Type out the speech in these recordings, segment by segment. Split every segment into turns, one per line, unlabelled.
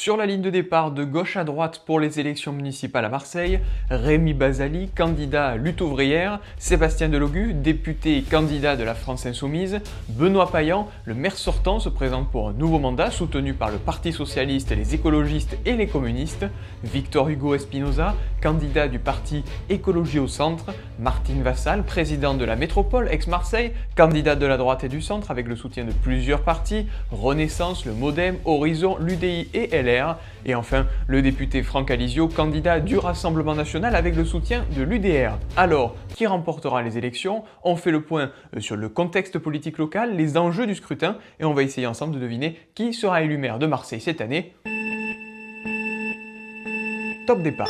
Sur la ligne de départ de gauche à droite pour les élections municipales à Marseille, Rémi Basali, candidat à Lutte ouvrière, Sébastien Delogu, député et candidat de la France Insoumise, Benoît Payan, le maire sortant, se présente pour un nouveau mandat soutenu par le Parti Socialiste, les écologistes et les communistes, Victor Hugo Espinoza, candidat du parti Écologie au Centre, Martine Vassal, présidente de la métropole ex-Marseille, candidate de la droite et du centre avec le soutien de plusieurs partis, Renaissance, le Modem, Horizon, l'UDI et LR, et enfin le député Franck Alizio, candidat du Rassemblement National avec le soutien de l'UDR. Alors, qui remportera les élections? On fait le point sur le contexte politique local, les enjeux du scrutin, et on va essayer ensemble de deviner qui sera élu maire de Marseille cette année. Top départ.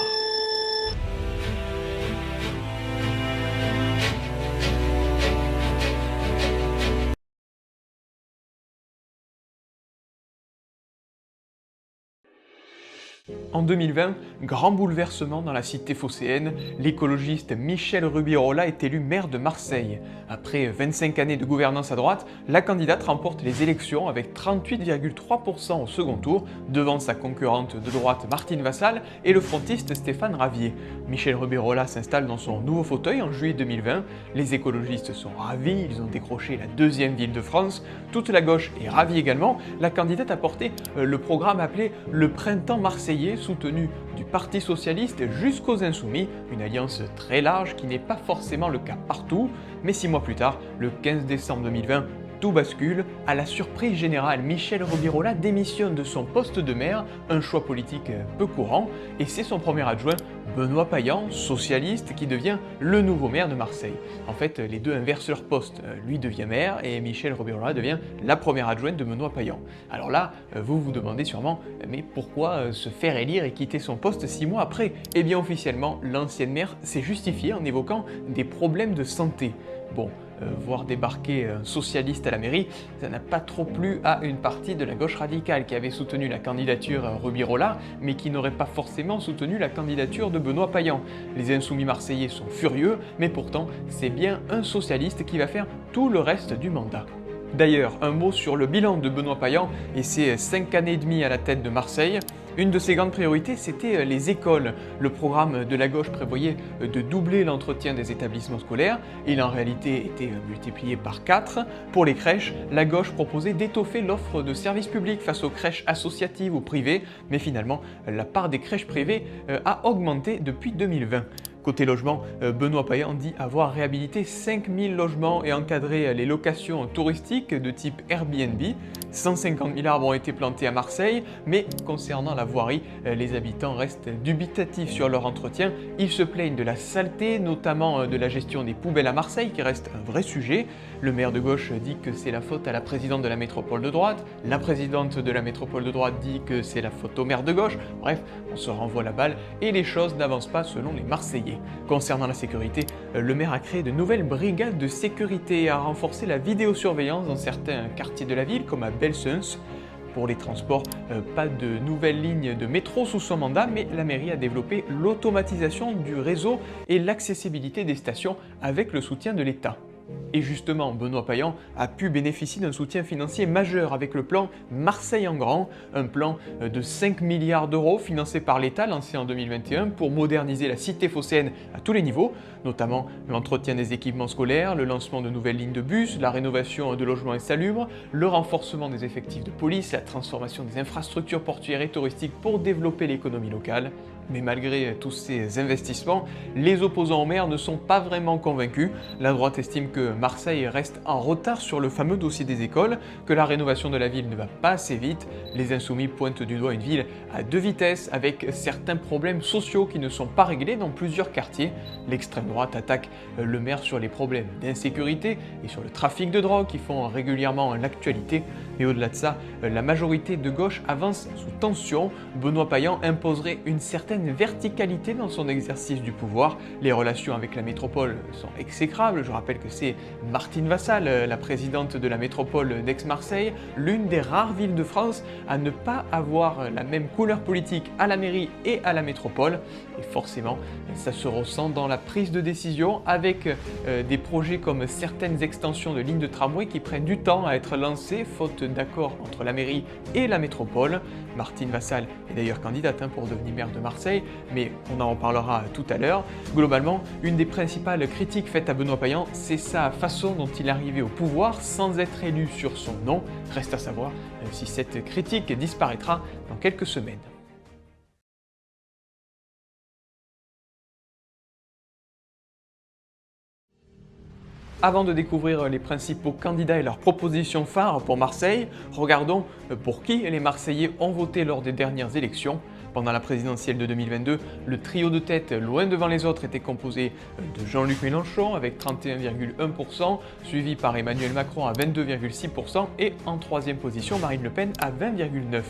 En 2020, grand bouleversement dans la cité phocéenne, l'écologiste Michel Rubirola est élu maire de Marseille. Après 25 années de gouvernance à droite, la candidate remporte les élections avec 38,3% au second tour, devant sa concurrente de droite Martine Vassal et le frontiste Stéphane Ravier. Michel Rubirola s'installe dans son nouveau fauteuil en juillet 2020. Les écologistes sont ravis, ils ont décroché la deuxième ville de France. Toute la gauche est ravie également. La candidate a porté le programme appelé le Printemps Marseillais, soutenu du Parti Socialiste jusqu'aux Insoumis, une alliance très large qui n'est pas forcément le cas partout, mais 6 mois plus tard, le 15 décembre 2020, tout bascule. À la surprise générale, Michel Rubirola démissionne de son poste de maire, un choix politique peu courant, et c'est son premier adjoint, Benoît Payan, socialiste, qui devient le nouveau maire de Marseille. En fait, les deux inversent leur poste. Lui devient maire et Michel Rubirola devient la première adjointe de Benoît Payan. Alors là, vous vous demandez sûrement, mais pourquoi se faire élire et quitter son poste 6 mois après? Eh bien officiellement, l'ancienne maire s'est justifiée en évoquant des problèmes de santé. Bon, voir débarquer un socialiste à la mairie, ça n'a pas trop plu à une partie de la gauche radicale qui avait soutenu la candidature Rubirola, mais qui n'aurait pas forcément soutenu la candidature de Benoît Payan. Les insoumis marseillais sont furieux, mais pourtant, c'est bien un socialiste qui va faire tout le reste du mandat. D'ailleurs, un mot sur le bilan de Benoît Payan et ses 5 années et demie à la tête de Marseille. Une de ses grandes priorités, c'était les écoles. Le programme de la gauche prévoyait de doubler l'entretien des établissements scolaires. Il en réalité était multiplié par 4. Pour les crèches, la gauche proposait d'étoffer l'offre de services publics face aux crèches associatives ou privées, mais finalement, la part des crèches privées a augmenté depuis 2020. Côté logement, Benoît Payan dit avoir réhabilité 5000 logements et encadré les locations touristiques de type Airbnb. 150 000 arbres ont été plantés à Marseille, mais concernant la voirie, les habitants restent dubitatifs sur leur entretien. Ils se plaignent de la saleté, notamment de la gestion des poubelles à Marseille, qui reste un vrai sujet. Le maire de gauche dit que c'est la faute à la présidente de la métropole de droite. La présidente de la métropole de droite dit que c'est la faute au maire de gauche. Bref, on se renvoie la balle et les choses n'avancent pas selon les Marseillais. Concernant la sécurité, le maire a créé de nouvelles brigades de sécurité et a renforcé la vidéosurveillance dans certains quartiers de la ville, comme à Belsunce. Pour les transports, pas de nouvelles lignes de métro sous son mandat, mais la mairie a développé l'automatisation du réseau et l'accessibilité des stations avec le soutien de l'État. Et justement, Benoît Payan a pu bénéficier d'un soutien financier majeur avec le plan Marseille en grand, un plan de 5 milliards d'euros financé par l'État lancé en 2021 pour moderniser la cité phocéenne à tous les niveaux, notamment l'entretien des équipements scolaires, le lancement de nouvelles lignes de bus, la rénovation de logements insalubres, le renforcement des effectifs de police, la transformation des infrastructures portuaires et touristiques pour développer l'économie locale. Mais malgré tous ces investissements, les opposants au maire ne sont pas vraiment convaincus. La droite estime que Marseille reste en retard sur le fameux dossier des écoles, que la rénovation de la ville ne va pas assez vite. Les insoumis pointent du doigt une ville à 2 vitesses avec certains problèmes sociaux qui ne sont pas réglés dans plusieurs quartiers. L'extrême droite attaque le maire sur les problèmes d'insécurité et sur le trafic de drogue qui font régulièrement l'actualité. Mais au-delà de ça, la majorité de gauche avance sous tension. Benoît Payan imposerait une certaine verticalité dans son exercice du pouvoir. Les relations avec la métropole sont exécrables. Je rappelle que c'est Martine Vassal, la présidente de la métropole d'Aix-Marseille, l'une des rares villes de France à ne pas avoir la même couleur politique à la mairie et à la métropole. Et forcément, ça se ressent dans la prise de décision avec des projets comme certaines extensions de lignes de tramway qui prennent du temps à être lancées faute d'accord entre la mairie et la métropole. Martine Vassal est d'ailleurs candidate pour devenir maire de Marseille, mais on en reparlera tout à l'heure. Globalement, une des principales critiques faites à Benoît Payan, c'est sa façon dont il est arrivé au pouvoir sans être élu sur son nom. Reste à savoir si cette critique disparaîtra dans quelques semaines. Avant de découvrir les principaux candidats et leurs propositions phares pour Marseille, regardons pour qui les Marseillais ont voté lors des dernières élections. Pendant la présidentielle de 2022, le trio de tête loin devant les autres était composé de Jean-Luc Mélenchon avec 31,1%, suivi par Emmanuel Macron à 22,6% et en troisième position Marine Le Pen à 20,9%.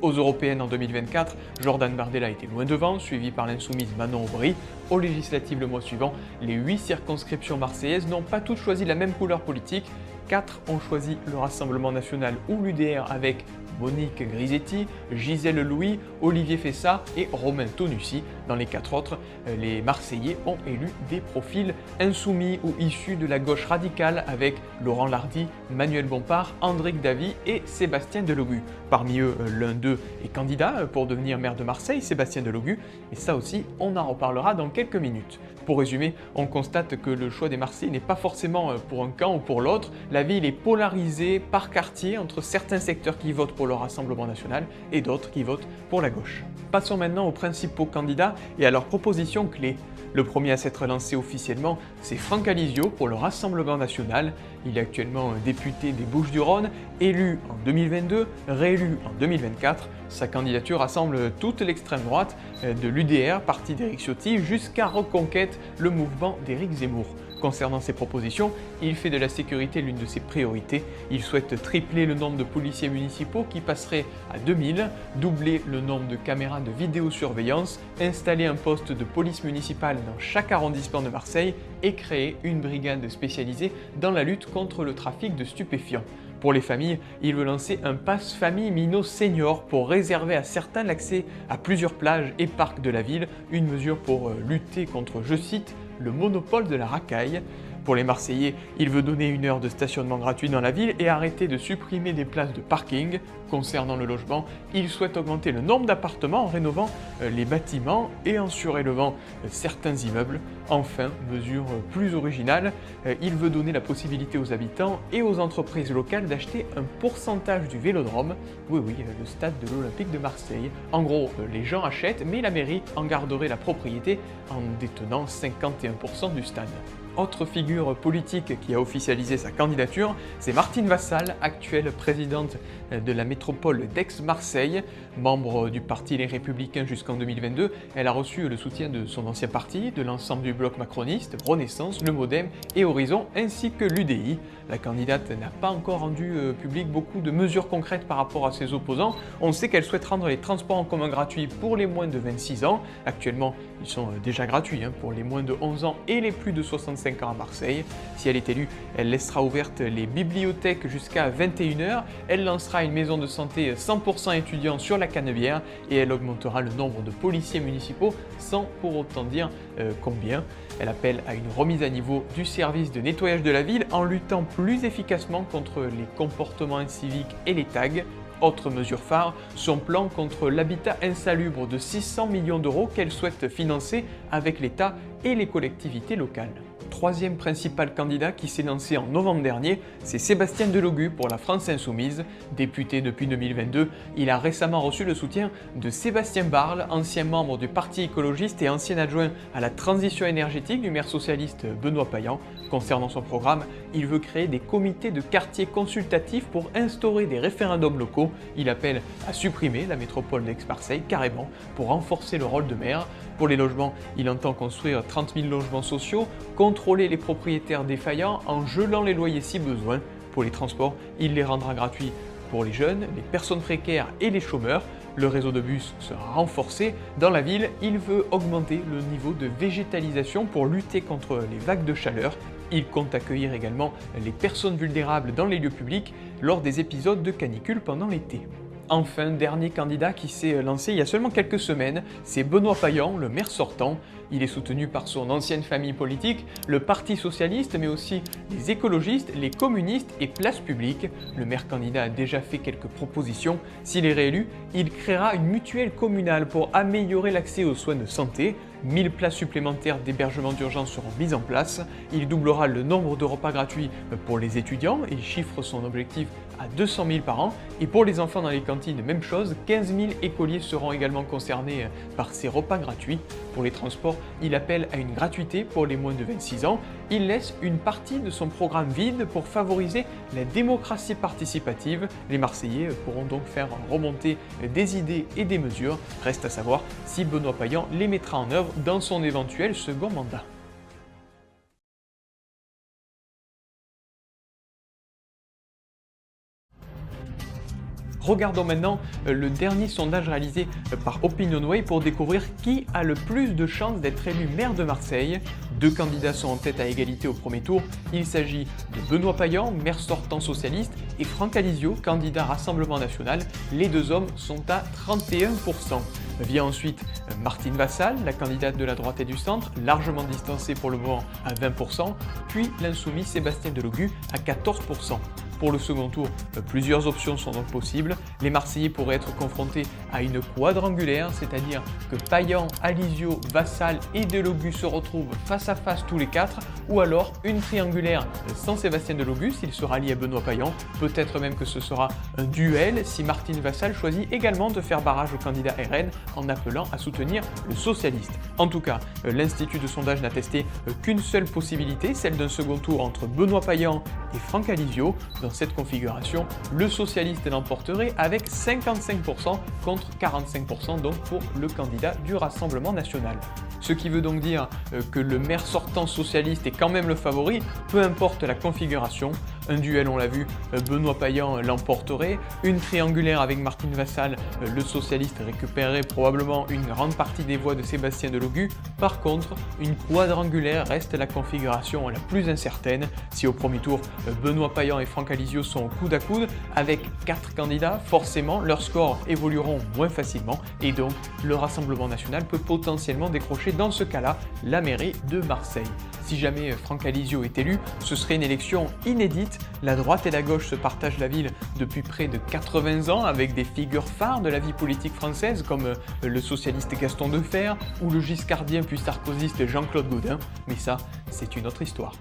Aux européennes en 2024, Jordan Bardella était loin devant, suivi par l'insoumise Manon Aubry. Aux législatives le mois suivant, les 8 circonscriptions marseillaises n'ont pas toutes choisi la même couleur politique. 4 ont choisi le Rassemblement National ou l'UDR avec Monique Grisetti, Gisèle Louis, Olivier Fessa et Romain Tonussi. Dans les 4 autres, les Marseillais ont élu des profils insoumis ou issus de la gauche radicale avec Laurent Lardy, Manuel Bompard, Andric Davy et Sébastien Delogu. Parmi eux, l'un d'eux est candidat pour devenir maire de Marseille, Sébastien Delogu, et ça aussi, on en reparlera dans quelques minutes. Pour résumer, on constate que le choix des Marseillais n'est pas forcément pour un camp ou pour l'autre. La ville est polarisée par quartier entre certains secteurs qui votent pour le Rassemblement National et d'autres qui votent pour la gauche. Passons maintenant aux principaux candidats et à leurs propositions clés. Le premier à s'être lancé officiellement, c'est Franck Alizio pour le Rassemblement National. Il est actuellement député des Bouches-du-Rhône, élu en 2022, réélu en 2024. Sa candidature rassemble toute l'extrême droite, de l'UDR, parti d'Éric Ciotti, jusqu'à Reconquête, le mouvement d'Éric Zemmour. Concernant ses propositions, il fait de la sécurité l'une de ses priorités. Il souhaite tripler le nombre de policiers municipaux qui passerait à 2000, doubler le nombre de caméras de vidéosurveillance, installer un poste de police municipale dans chaque arrondissement de Marseille et créer une brigade spécialisée dans la lutte contre le trafic de stupéfiants. Pour les familles, il veut lancer un pass famille Minot Senior pour réserver à certains l'accès à plusieurs plages et parcs de la ville, une mesure pour lutter contre, je cite, le monopole de la racaille. Pour les Marseillais, il veut donner 1 heure de stationnement gratuit dans la ville et arrêter de supprimer des places de parking. Concernant le logement, il souhaite augmenter le nombre d'appartements en rénovant les bâtiments et en surélevant certains immeubles. Enfin, mesure plus originale, il veut donner la possibilité aux habitants et aux entreprises locales d'acheter un pourcentage du Vélodrome, oui, le stade de l'Olympique de Marseille. En gros, les gens achètent, mais la mairie en garderait la propriété en détenant 51% du stade. Autre figure politique qui a officialisé sa candidature, c'est Martine Vassal, actuelle présidente de la métropole d'Aix-Marseille. Membre du parti Les Républicains jusqu'en 2022, elle a reçu le soutien de son ancien parti, de l'ensemble du bloc macroniste, Renaissance, le Modem et Horizon, ainsi que l'UDI. La candidate n'a pas encore rendu public beaucoup de mesures concrètes par rapport à ses opposants. On sait qu'elle souhaite rendre les transports en commun gratuits pour les moins de 26 ans. Actuellement, ils sont déjà gratuits pour les moins de 11 ans et les plus de 65 ans à Marseille. Si elle est élue, elle laissera ouvertes les bibliothèques jusqu'à 21h. Elle lancera une maison de santé 100% étudiants sur la Canebière et elle augmentera le nombre de policiers municipaux sans pour autant dire combien. Elle appelle à une remise à niveau du service de nettoyage de la ville en luttant plus efficacement contre les comportements inciviques et les tags. Autre mesure phare, son plan contre l'habitat insalubre de 600 millions d'euros qu'elle souhaite financer avec l'État et les collectivités locales. Troisième principal candidat qui s'est lancé en novembre dernier, c'est Sébastien Delogu pour la France Insoumise. Député depuis 2022, il a récemment reçu le soutien de Sébastien Barle, ancien membre du Parti écologiste et ancien adjoint à la transition énergétique du maire socialiste Benoît Payan. Concernant son programme, il veut créer des comités de quartier consultatifs pour instaurer des référendums locaux. Il appelle à supprimer la métropole d'Aix-Marseille carrément pour renforcer le rôle de maire. Pour les logements, il entend construire 30 000 logements sociaux, contrôler les propriétaires défaillants en gelant les loyers si besoin. Pour les transports, il les rendra gratuits pour les jeunes, les personnes précaires et les chômeurs. Le réseau de bus sera renforcé. Dans la ville, il veut augmenter le niveau de végétalisation pour lutter contre les vagues de chaleur. Il compte accueillir également les personnes vulnérables dans les lieux publics lors des épisodes de canicule pendant l'été. Enfin, dernier candidat qui s'est lancé il y a seulement quelques semaines, c'est Benoît Payan, le maire sortant. Il est soutenu par son ancienne famille politique, le Parti socialiste, mais aussi les écologistes, les communistes et Place Publique. Le maire candidat a déjà fait quelques propositions. S'il est réélu, il créera une mutuelle communale pour améliorer l'accès aux soins de santé. 1000 places supplémentaires d'hébergement d'urgence seront mises en place. Il doublera le nombre de repas gratuits pour les étudiants. Il chiffre son objectif à 200 000 par an. Et pour les enfants dans les cantines, même chose, 15 000 écoliers seront également concernés par ces repas gratuits. Pour les transports, il appelle à une gratuité pour les moins de 26 ans. Il laisse une partie de son programme vide pour favoriser la démocratie participative. Les Marseillais pourront donc faire remonter des idées et des mesures. Reste à savoir si Benoît Payan les mettra en œuvre dans son éventuel second mandat. Regardons maintenant le dernier sondage réalisé par OpinionWay pour découvrir qui a le plus de chances d'être élu maire de Marseille. 2 candidats sont en tête à égalité au premier tour. Il s'agit de Benoît Payan, maire sortant socialiste, et Franck Alizio, candidat Rassemblement National. Les 2 hommes sont à 31%. Vient ensuite Martine Vassal, la candidate de la droite et du centre, largement distancée pour le moment à 20%, puis l'insoumis Sébastien Delogu à 14%. Pour le second tour, plusieurs options sont donc possibles. Les Marseillais pourraient être confrontés à une quadrangulaire, c'est-à-dire que Payan, Alizio, Vassal et Delogu se retrouvent face à face tous les 4, ou alors une triangulaire sans Sébastien Delogu s'il se rallie à Benoît Payan. Peut-être même que ce sera un duel si Martine Vassal choisit également de faire barrage au candidat RN en appelant à soutenir le socialiste. En tout cas, l'Institut de sondage n'a testé qu'une seule possibilité, celle d'un second tour entre Benoît Payan et Franck Alizio. Dans cette configuration, le socialiste l'emporterait avec 55% contre 45% donc pour le candidat du Rassemblement National. Ce qui veut donc dire que le maire sortant socialiste est quand même le favori, peu importe la configuration. Un duel, on l'a vu, Benoît Payan l'emporterait. Une triangulaire avec Martine Vassal, le socialiste récupérerait probablement une grande partie des voix de Sébastien Delogu. Par contre, une quadrangulaire reste la configuration la plus incertaine. Si au premier tour, Benoît Payan et Franck Alizio sont au coude à coude, avec 4 candidats, forcément leurs scores évolueront moins facilement et donc le Rassemblement National peut potentiellement décrocher dans ce cas-là la mairie de Marseille. Si jamais Franck Alizio est élu, ce serait une élection inédite. La droite et la gauche se partagent la ville depuis près de 80 ans avec des figures phares de la vie politique française comme le socialiste Gaston Defferre ou le giscardien puis sarkozyste Jean-Claude Gaudin. Mais ça, c'est une autre histoire.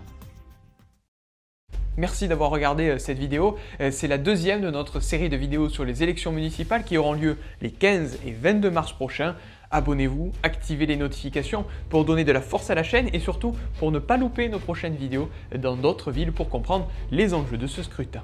Merci d'avoir regardé cette vidéo. C'est la deuxième de notre série de vidéos sur les élections municipales qui auront lieu les 15 et 22 mars prochains. Abonnez-vous, activez les notifications pour donner de la force à la chaîne et surtout pour ne pas louper nos prochaines vidéos dans d'autres villes pour comprendre les enjeux de ce scrutin.